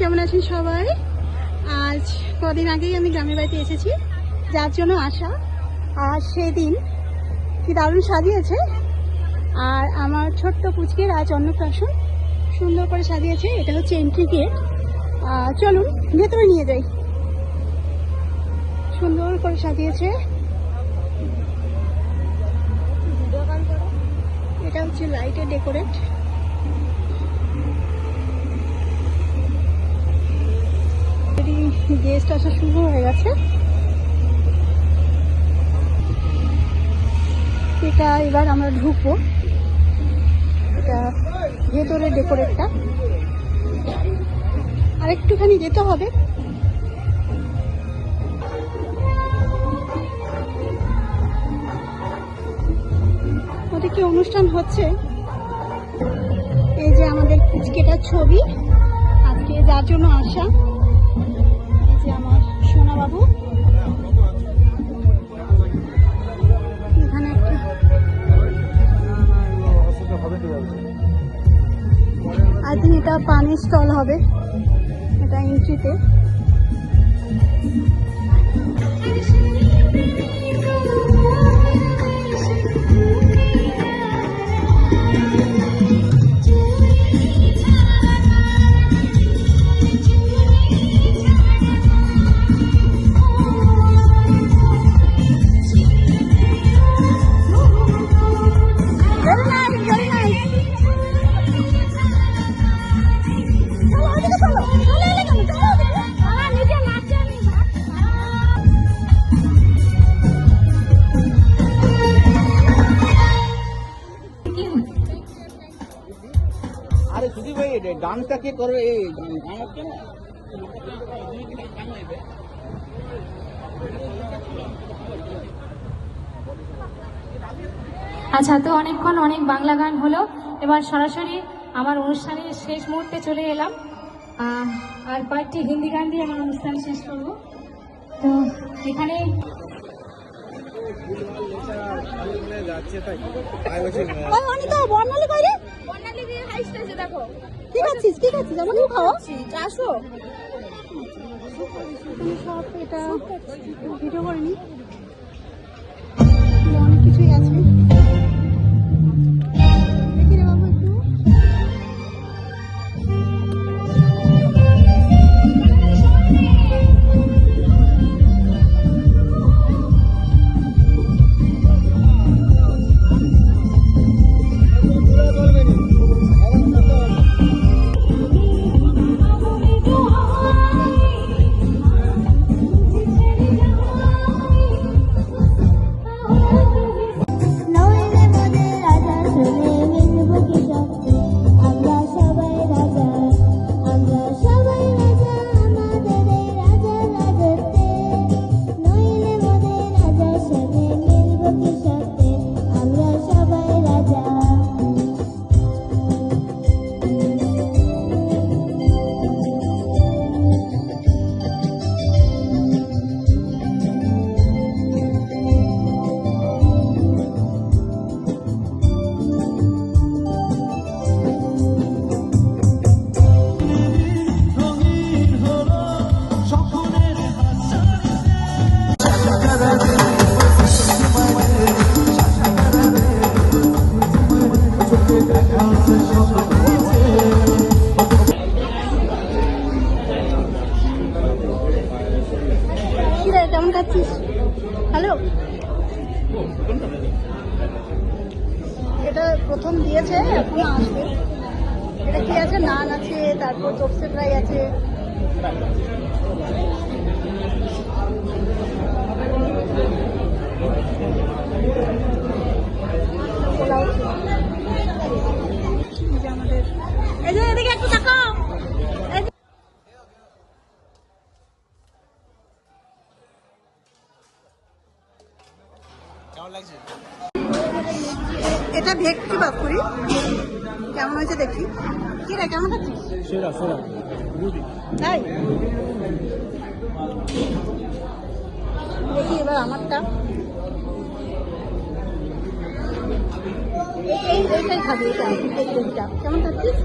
কেমন আছেন সবাই? আজ কদিন আগেই আমি গ্রামের বাড়িতে এসেছি, যার জন্য আসা। আর সেদিন কি দারুণ সাজিয়েছে। আর আমার ছোট্ট পুচকের আজ অন্নপ্রাশন, সুন্দর করে সাজিয়েছে। এটা হচ্ছে এন্ট্রি গেট। চলুন ভেতরে নিয়ে যাই। সুন্দর করে সাজিয়েছে। এটা হচ্ছে লাইটের ডেকোরেট। গেস্ট আসা শুরু হয়ে গেছে। এটা এবার আমরা ঢুকবো। এটা ভেতরের ডেকোরেটটা। আর একটুখানি যেতে হবে। ওদিকে অনুষ্ঠান হচ্ছে। এই যে আমাদের পুচকেটার ছবি, আজকে যার জন্য আসা। এই যে আমার সোনা বাবু। এখানে একটা আই থিঙ্ক এটা পানির স্টল হবে। এটা এন্ট্রিতে। আরে সুধী ভাই, গানটা কে করে? এই আচ্ছা, তো অনেকক্ষণ অনেক বাংলা গান হলো। এবার সরাসরি আমার অনুষ্ঠানের শেষ মুহূর্তে চলে এলাম। আর কয়েকটি হিন্দি গান দিয়ে আমার অনুষ্ঠান শেষ করব। তো এখানে কি খাচ্ছিস? কি খাচ্ছিস? আমাকেও খাওয়া। আসো সব এটা ভিডিও করিনি। অনেক কিছুই আছে। দেখি রে বাবু একটু। কেমন খাচ্ছিস? হ্যালো, এটা প্রথম দিয়েছে, এখনো আসবে। এটা কি আছে? নান আছে, তারপর চপসে ফ্রাই আছে। আমাদের এই যে এদিকে একটু তাকাও। এটা ভেটকি পাপড়ি, কেমন হয়েছে দেখি। কি রে, কেমন আছিস? তাই দেখি এবার আমারটা। এইটাই খাবি। এটা কেমন খাচ্ছিস?